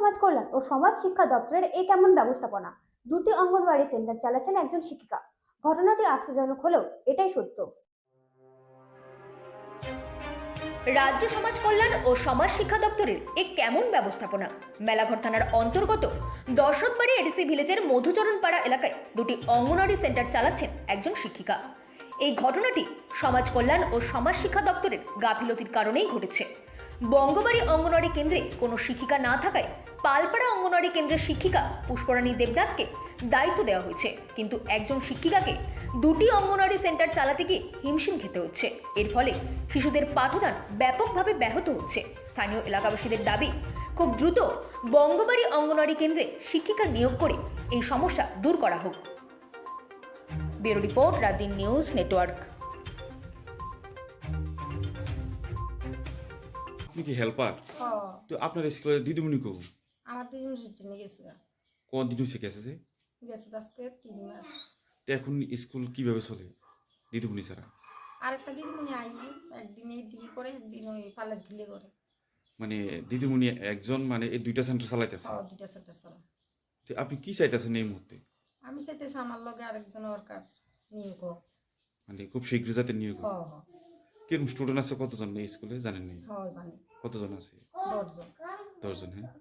সমাজ কল্যাণ ও সমাজ শিক্ষা দপ্তরের এই কেমন ব্যবস্থাপনা। দুটি অঙ্গনওয়াড়ি সেন্টার চালাচ্ছেন একজন শিক্ষিকা। ঘটনাটি আশ্চর্যজনক হলেও এটাই সত্য। রাজ্য সমাজ কল্যাণ ও সমাজ শিক্ষা দপ্তরের এ কেমন ব্যবস্থাপনা। মেলাঘর থানার অন্তর্গত দশরথবাড়ি এডিসি ভিলেজের মধুচরণ পাড়া এলাকায় দুটি অঙ্গনওয়াড়ি সেন্টার চালাচ্ছেন একজন শিক্ষিকা। এই ঘটনাটি সমাজ কল্যাণ ও সমাজ শিক্ষা দপ্তরের গাফিলতির কারণেই ঘটেছে। বঙ্গবাড়ি অঙ্গনওয়াড়ি কেন্দ্রে কোনো শিক্ষিকা না থাকায় পালপাড়া অঙ্গনওয়াড়ি কেন্দ্রের শিক্ষিকা পুষ্পরানী দেবনাথকে দায়িত্ব দেওয়া হয়েছে, কিন্তু একজন শিক্ষিকাকে দুটি অঙ্গনওয়াড়ি সেন্টার চালাতে গিয়ে হিমশিম খেতে হচ্ছে। এর ফলে শিশুদের পাঠদান ব্যাপকভাবে ব্যাহত হচ্ছে। স্থানীয় এলাকাবাসীদের দাবি, খুব দ্রুত বঙ্গবাড়ি অঙ্গনওয়াড়ি কেন্দ্রে শিক্ষিকা নিয়োগ করে এই সমস্যা দূর করা হোক। Bureau report, রাতদিন news network. আপনি কি হেল্পার? তো আপনার স্কুলে দিদিমণি কো? আমার দিদিমণি ছুটি নিয়ে গেছে। কোন দিন হয়েছে গেছে? গেছে আজকে 3 মাস। তো এখন স্কুল কিভাবে চলে দিদিমণি ছাড়া? আরেকটা দিদিমণি আই একদিন এই দিয়ে করে, একদিন ওই পার্লার ঢিলে করে। মানে দিদিমণি একজন, মানে এই দুইটা সেন্টার চালাইতেছে? দুইটা সেন্টার চালা। তো আপনি কি চাইতেছেন এই মুহূর্তে? আমি চাইতেছি আমার লগে আরেকজন ওয়ার্কার নিয়োগ হোক। মানে খুব শীঘ্র যাতে নিয়োগ হ হোক। হ কিরকম স্টুডেন্ট আছে কতজন এই স্কুলে জানেন নি? জানি কতজন আছে? 10 জন। 10 জন। হ্যাঁ,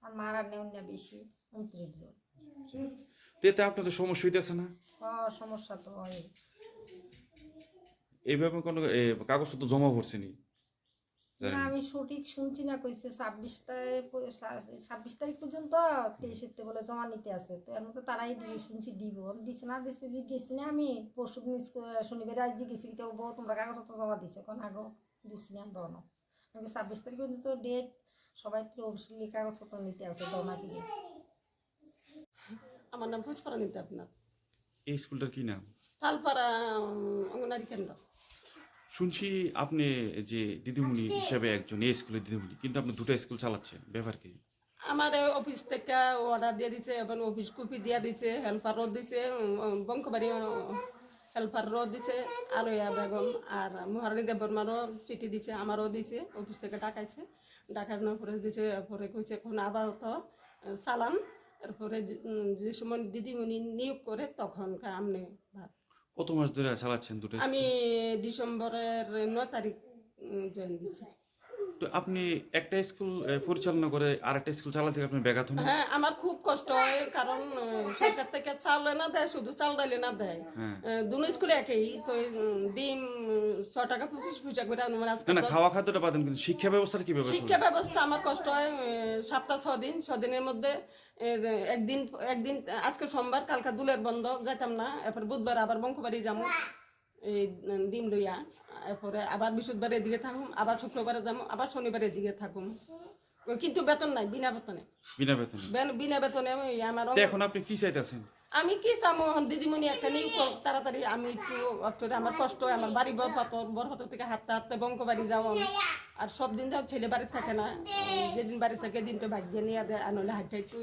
আর মারা নেও না বেশি, 29 জন। তো এতে আপনাদের সমস্যা হইতেছে না? সমস্যা তো হয়। এইভাবে কোনো কাগজপত্র জমা পড়ছে নি? না, আমি সঠিক শুনছি না, কইছে 26 তারিখ পর্যন্ত 23 বলে জমা নিতে আছে। তো এর মধ্যে তারাই দিয়ে শুনছি দিব, দিছে না দিছে যে গেছি না আমি পরশু দিন শনিবারে আজ যে গেছি, তো তোমরা কাগজপত্র জমা দিছে কোন আগে দিছি না আমরা না। 26 তারিখ পর্যন্ত ডেট, সবাই তো অবশ্যই কাগজপত্র নিতে আছে দমা দিয়ে। আমার নাম পুষ্পরানী দেবনাথ। এই স্কুলটার কি নাম? তালপাড়া অঙ্গনারী কেন্দ্র। শুনছি আপনি যে দিদিমণি হিসেবে একজন এই স্কুলের দিদিমণি, কিন্তু আপনি দুটো স্কুল চালাচ্ছেন, ব্যাপার কি? আমার অফিস থেকে অর্ডার দিয়ে দিচ্ছে এবং অফিস কপি দিয়ে দিচ্ছে, হেল্পার রোড দিচ্ছে, বঙ্কবাড়ি হেল্পার রোড দিচ্ছে, আলোয়া বেগম আর মহারানী দেববর্মারও চিঠি দিচ্ছে, আমারও দিচ্ছে, অফিস থেকে ডাকাইছে, ডাকানোর পরে দিচ্ছে, পরে কইছে এখন আবার তো চালান, এরপরে যে সময় দিদিমণি নিয়োগ করে তখন আমনে ভাত। কত মাস ধরে চালাচ্ছেন দুটো স্কুল? আমি ডিসেম্বরের 9 তারিখ জয়েন দিচ্ছি। তো আপনি একটা স্কুল পরিচালনা করে আরেকটা স্কুল চালাতে আপনি ব্যাঘাত হন? হ্যাঁ, আমার খুব কষ্ট হয়, কারণ সরকার থেকে চাল না দেয়, শুধু চাল ডালে না দেয়। দুনো স্কুলে একই তো, ডিম 6 টাকা 25 পয়সা করে আমার আজকে। না, খাওয়া খাদ্যটা বাদেন, কিন্তু শিক্ষা ব্যবস্থার কি ব্যবস্থা? শিক্ষা ব্যবস্থা আমার কষ্ট হয়। সপ্তাহ 6 দিন, 6 দিনের মধ্যে একদিন একদিন আজকে সোমবার, কালকা দুলের বন্ধ, যাইতাম না। এরপর বুধবার আবার বঙ্কবাড়ি যাবো এই ডিম লইয়া, এরপরে আবার বৃহস্পতিবারে দিকে থাকুম, আবার শুক্রবারে যাবো, আবার শনিবারে দিকে থাকুম, কিন্তু বেতন নাই, বিনা বেতনে। বিনা বেতনে? বিনা বেতনে আমার। এখন আপনি কি চাইতেছেন? আমি কি চামো, দিদিমণি একটা নিয়োগ হোক তাড়াতাড়ি। আমি একটু আমার কষ্ট হয়, আমার বাড়ি বরপাতর থেকে হাঁটতে হাঁটতে বঙ্কবাড়ি যাও, আর সব দিন যাও ছেলে বাড়ি থাকে না, যেদিন বাড়ি থাকে দিন তো ভাগ্যে নিয়ে দেয়, আর নইলে হাঁটতে একটু